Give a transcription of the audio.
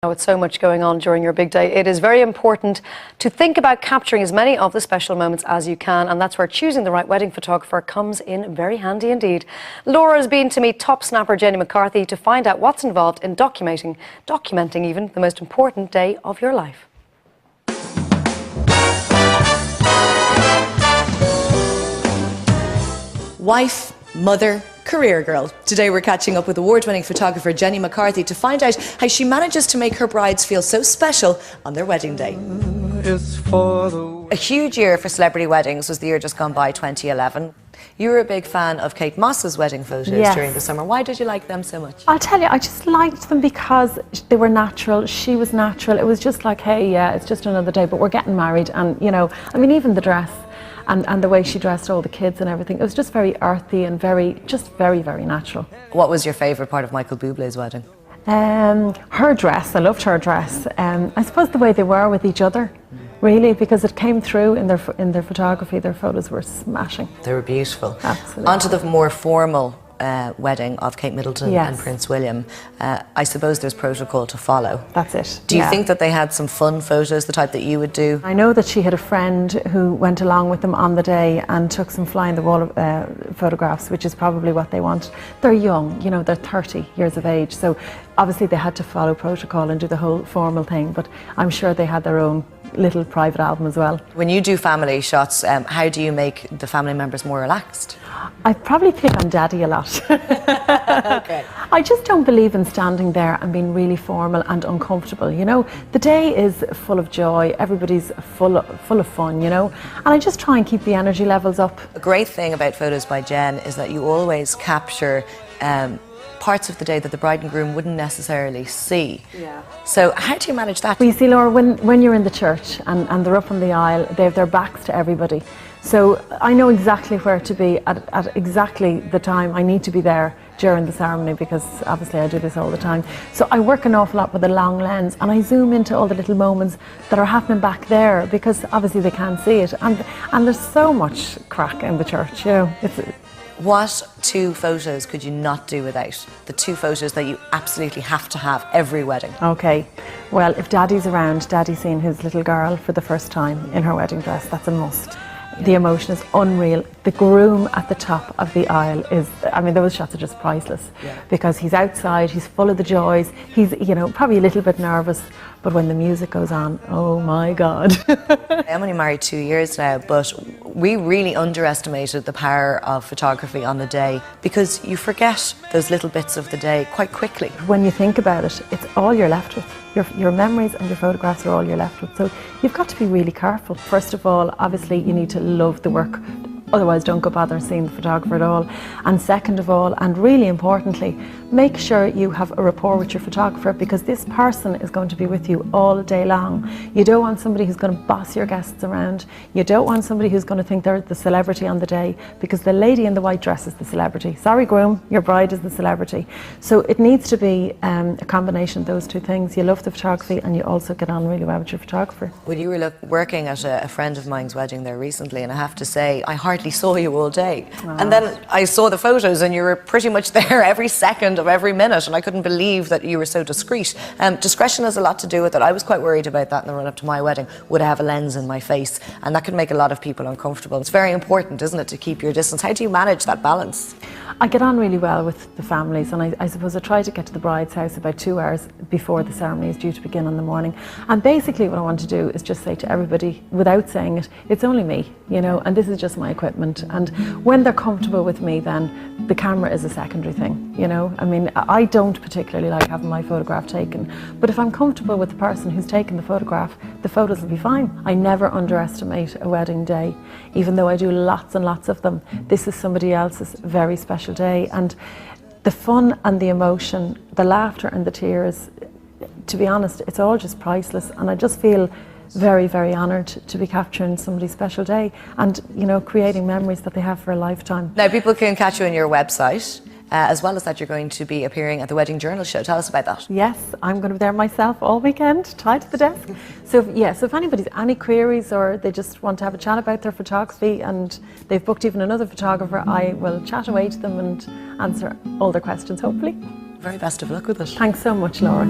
With so much going on during your big day, it is very important to think about capturing as many of the special moments as you can, and that's where choosing the right wedding photographer comes in very handy indeed. Laura has been to meet top snapper Jenny McCarthy to find out what's involved in documenting even the most important day of your life. Wife, mother, career girl. Today we're catching up with award-winning photographer Jenny McCarthy to find out how she manages to make her brides feel so special on their wedding day. A huge year for celebrity weddings was the year just gone by, 2011. You were a big fan of Kate Moss's wedding photos during the summer. Why did you like them so much? I'll tell you, I just liked them because they were natural. She was natural. It was just like, hey, yeah, it's just another day, but we're getting married. And, you know, I mean, even the dress. And the way she dressed all the kids and everything, it was just very earthy and very, very natural. What was your favourite part of Michael Bublé's wedding? Her dress, I loved her dress. I suppose the way they were with each other, really, because it came through in their photography. Their photos were smashing. They were beautiful. Absolutely. On to the more formal wedding of Kate Middleton and Prince William. I suppose there's protocol to follow. That's it. Do you think that they had some fun photos, the type that you would do? I know that she had a friend who went along with them on the day and took some fly-in-the-wall photographs, which is probably what they want. They're young, you know, they're 30 years of age, so obviously they had to follow protocol and do the whole formal thing, but I'm sure they had their own little private album as well. When you do family shots, how do you make the family members more relaxed? I probably pick on Daddy a lot. Okay. I just don't believe in standing there and being really formal and uncomfortable, you know. The day is full of joy, everybody's full of fun, you know, and I just try and keep the energy levels up. A great thing about Photos by Jen is that you always capture parts of the day that the bride and groom wouldn't necessarily see. Yeah. So how do you manage that? Well, you see, Laura, when you're in the church and they're up on the aisle, they have their backs to everybody. So I know exactly where to be at exactly the time I need to be there during the ceremony, because obviously I do this all the time. So I work an awful lot with a long lens and I zoom into all the little moments that are happening back there, because obviously they can't see it. And there's so much crack in the church, you know. What two photos could you not do without? The two photos that you absolutely have to have every wedding. Okay, well, if Daddy's around, Daddy's seeing his little girl for the first time in her wedding dress, that's a must. The emotion is unreal. The groom at the top of the aisle is, I mean, those shots are just priceless, because he's outside, he's full of the joys, he's, you know, probably a little bit nervous, but when the music goes on, oh my God. I'm only married 2 years now, but we really underestimated the power of photography on the day, because you forget those little bits of the day quite quickly. When you think about it, it's all you're left with. Your memories and your photographs are all you're left with. So you've got to be really careful. First of all, obviously you need to love the work. Otherwise, don't go bother seeing the photographer at all. And second of all, and really importantly, make sure you have a rapport with your photographer, because this person is going to be with you all day long. You don't want somebody who's going to boss your guests around. You don't want somebody who's going to think they're the celebrity on the day, because the lady in the white dress is the celebrity. Sorry, groom, your bride is the celebrity. So it needs to be a combination of those two things. You love the photography and you also get on really well with your photographer. Well, you were working at a friend of mine's wedding there recently, and I have to say, I hardly saw you all day. And then I saw the photos and you were pretty much there every second of every minute, and I couldn't believe that you were so discreet. Discretion has a lot to do with it. I was quite worried about that in the run-up to my wedding. Would I have a lens in my face? And that could make a lot of people uncomfortable. It's very important, isn't it, to keep your distance? How do you manage that balance? I get on really well with the families, and I suppose I try to get to the bride's house about 2 hours before the ceremony is due to begin in the morning. And basically what I want to do is just say to everybody, without saying it, it's only me, you know, and this is just my equipment. And when they're comfortable with me, then the camera is a secondary thing, you know. I mean, I don't particularly like having my photograph taken, but if I'm comfortable with the person who's taken the photograph, the photos will be fine. I never underestimate a wedding day, even though I do lots and lots of them. This is somebody else's very special day, and the fun and the emotion, the laughter and the tears, to be honest, it's all just priceless. And I just feel very, very honoured to be capturing somebody's special day and, you know, creating memories that they have for a lifetime. Now, people can catch you on your website. As well as that, you're going to be appearing at the Wedding Journal show. Tell us about that. Yes, I'm going to be there myself all weekend, tied to the desk. So if anybody's any queries or they just want to have a chat about their photography and they've booked even another photographer, I will chat away to them and answer all their questions, hopefully. Very best of luck with it. Thanks so much, Laura.